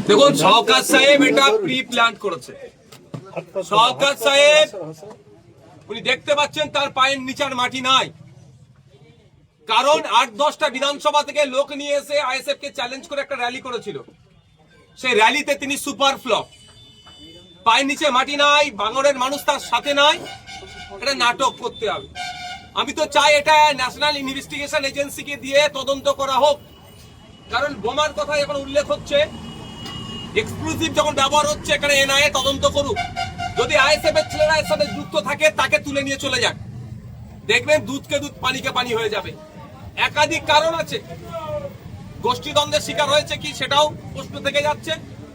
দেখুন শওকত সাহেব এটা প্রি প্ল্যান করেছে। শওকত সাহেব উনি দেখতে পাচ্ছেন তার পায়ের নিচের মাটি নাই, কারণ ৮-১০টা বিধানসভা থেকে লোক নিয়ে এসে আইএসএফ কে চ্যালেঞ্জ করে একটা র্যালি করেছিল। সেই র্যালিতে তিনি সুপার ফ্লপ, পায়ের নিচে মাটি নাই, ভাঙড়ের মানুষ তার সাথে নাই, এটা নাটক করতে হবে। আমি তো চাই এটা ন্যাশনাল ইনভেস্টিগেশন এজেন্সিকে দিয়ে তদন্ত করা হোক, কারণ বোমার কথা এখন উল্লেখ হচ্ছে, এক্সক্লুসিভ যখন ব্যবহার হচ্ছে এখানে এনআইএ তদন্ত করুক। যদি আইএসএফ এর ছেলেরা এর সাথে যুক্ত থাকে তাকে তুলে নিয়ে চলে যাক, দেখবেন দুধকে দুধ পানিকে পানি হয়ে যাবে। একাধিক কারণ আছে, গোষ্ঠীদ্বন্দ্বের শিকার হয়েছে কি সেটাও প্রশ্ন থেকে যাচ্ছে।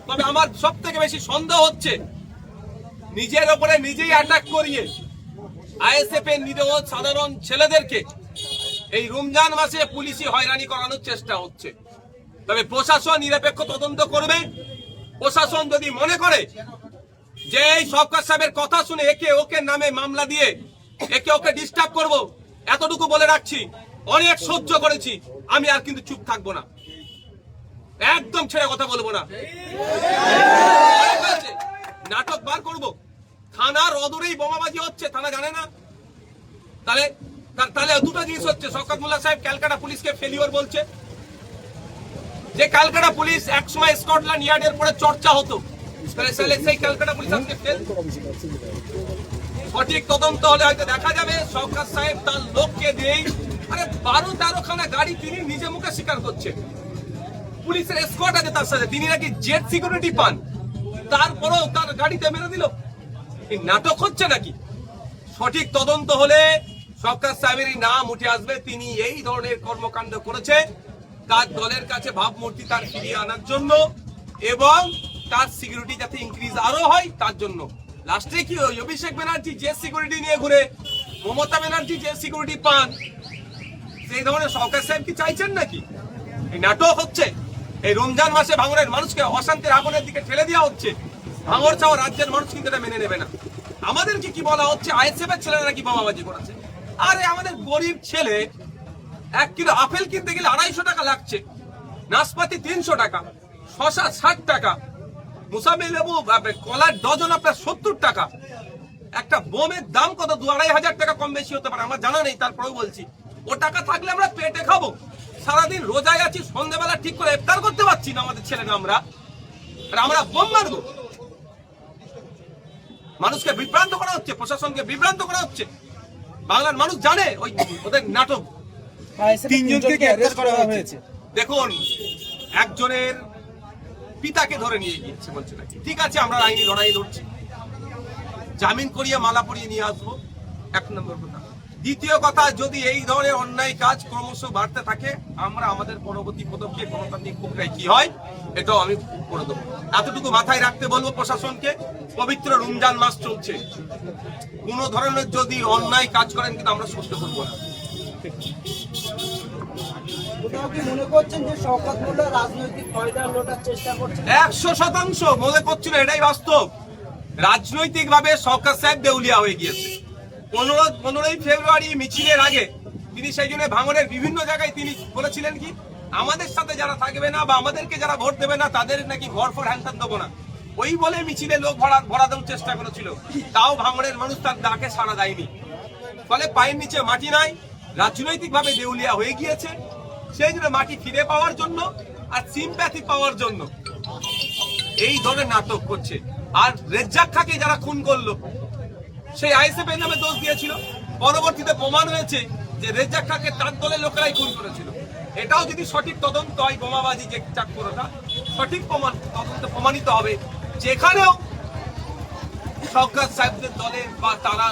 তবে আমার সব থেকে বেশি সন্দেহ হচ্ছে নিজের ওপরে নিজেই অ্যাটাক করিয়ে আইএসএফ এর নিরীহ সাধারণ ছেলেদেরকে এই রমজান মাসে পুলিশি হয়রানি করানোর চেষ্টা হচ্ছে। তবে প্রশাসন নিরপেক্ষ তদন্ত করবে। প্রশাসন যদি মনে করে যে এই শওকত সাহেবের কথা শুনে একে ওকে নামে মামলা দিয়ে একে ওকে ডিস্টার্ব করব, এতটুকু বলে রাখছি, অনেক সহ্য করেছি, আমি আর কিন্তু চুপ থাকবো না, একদম ছেড়ে কথা বলবো না, নাটক বার করব। থানার অদূরেই বোমাবাজি হচ্ছে, থানা জানে না? তাহলে তাহলে দুটো জিনিস হচ্ছে, শওকত মোল্লা সাহেব ক্যালকাটা পুলিশকে ফেলিওর বলছে, যে ক্যালকাটা পুলিশ একসময় স্কটল্যান্ড ইয়ার্ডের পরে চর্চা হতো, সেই ক্যালকাটা পুলিশ আজকে ফেল। সঠিক তদন্ত হলে হয়তো দেখা যাবে শওকত সাহেব তার লোককে দিয়েই, আরে 12-13 খানা গাড়ি তিনি নিজে মুখে স্বীকার করছে, পুলিশের এসকর্ট আছে তার সাথে, তিনি নাকি জেট সিকিউরিটি পান, তারপরেও তার গাড়িতে মেরে দিল। এই নাটক হচ্ছে নাকি? সঠিক তদন্ত হলে শওকত সাহেবেরই নাম উঠে আসবে, তিনি এই ধরনের কর্মকাণ্ড করেছে তার দলের কাছে ভাবমূর্তি তার ফিরিয়ে আনার জন্য এবং তার সিকিউরিটি যাতে ইনক্রিজ আরো হয় তার জন্য। লাস্টে কি ওই অভিষেক ব্যানার্জি যে সিকিউরিটি নিয়ে ঘুরে, মমতা ব্যানার্জি যে সিকিউরিটি পান, সেই ধরনের শওকত সাহেব কি চাইছেন নাকি? এই নাটক হচ্ছে। এই রমজান মাসে ভাঙড়ের মানুষকে অশান্তির আগুনের দিকে ঠেলে দেওয়া হচ্ছে। ভাঙড় চাও রাজ্যের মানুষ কিন্তু এটা মেনে নেবে না। আমাদেরকে কি বলা হচ্ছে, আইএসএফ এর ছেলেরা নাকি বোমাবাজি করেছে। আরে আমাদের গরিব ছেলে 1 কিলো আপেল কিনতে গেলে 250 টাকা লাগছে, নাশপাতি 300 টাকা, শসা 60 টাকা, মুসাম্বি লেবু কলার ডজন আপনার 70 টাকা। একটা বোমের দাম কত? 2-2.5 হাজার টাকা কম বেশি হতে পারে, আমার জানা নেই, তারপরেও বলছি ও টাকা থাকলে আমরা পেটে খাবো। সারাদিন রোজায় আছি, সন্ধ্যাবেলা ঠিক করে ইফতার করতে পারছি না আমাদের ছেলেরা, আমরা বোম মারবো? মানুষকে বিভ্রান্ত করা হচ্ছে, প্রশাসনকে বিভ্রান্ত করা হচ্ছে। বাংলার মানুষ জানে ওই ওদের নাটক। 3 জনকে অ্যারেস্ট করা হয়েছে। দেখুন, একজনের পিতাকে ধরে নিয়ে গিয়েছে বলছে নাকি, ঠিক আছে, আমরা আইনি লড়াই লড়ছি, জামিন করিয়ে মালা পরিয়ে নিয়ে আসবো, 1 নম্বর কথা। দ্বিতীয় কথা, যদি এই ধরনের অন্যায় কাজ ক্রমশ বাড়তে থাকে, আমরা আমাদের পরবর্তী পদক্ষেপ গণতান্ত্রিক প্রক্রিয়ায় কি হয় এটাও আমি করে দেবো। এতটুকু মাথায় রাখতে বলবো প্রশাসনকে। পবিত্র রমজান মাস চলছে, কোন ধরনের যদি অন্যায় কাজ করেন কিন্তু আমরা সহ্য করবো না। 100% মনে করছি না, এটাই বাস্তব। রাজনৈতিক ভাবে শওকত সাহেব দেউলিয়া হয়ে গিয়েছে। 15ই ফেব্রুয়ারি মিছিলের আগে তিনি সেই জন্য ভাঙড়ের বিভিন্ন জায়গায় তিনি বলেছিলেন কি, আমাদের সাথে যারা থাকবে না বা আমাদেরকে যারা ভোট দেবে না তাদের নাকি ঘর ফর হ্যান্ডান দেবো না, ওই বলে মিছিলে লোক ভরা দেওয়ার চেষ্টা করেছিল। তাও ভাঙড়ের মানুষ তার ডাকে সাড়া দেয়নি। ফলে পায়ের নিচে মাটি নাই, রাজনৈতিক ভাবে দেউলিয়া হয়ে গিয়েছে। সেই জন্য মাটি ফিরে পাওয়ার জন্য আর সিম্প্যাথি পাওয়ার জন্য এই ধরনের নাটক করছে। আর রেজ্জাক খাকে যারা খুন করলো, সেই আইএসএফ এর নামে দোষ দিয়েছিল, পরবর্তীতে প্রমাণ হয়েছে যে রেজ্জাক খাকে তার দলের লোকেরাই খুন করেছিল। এটাও যদি সঠিক তদন্ত হয়, বোমাবাজি যে চাকরটা সঠিক তদন্ত প্রমাণিত হবে, যেখানেও শওকত সাহেবদের দলের বা তারা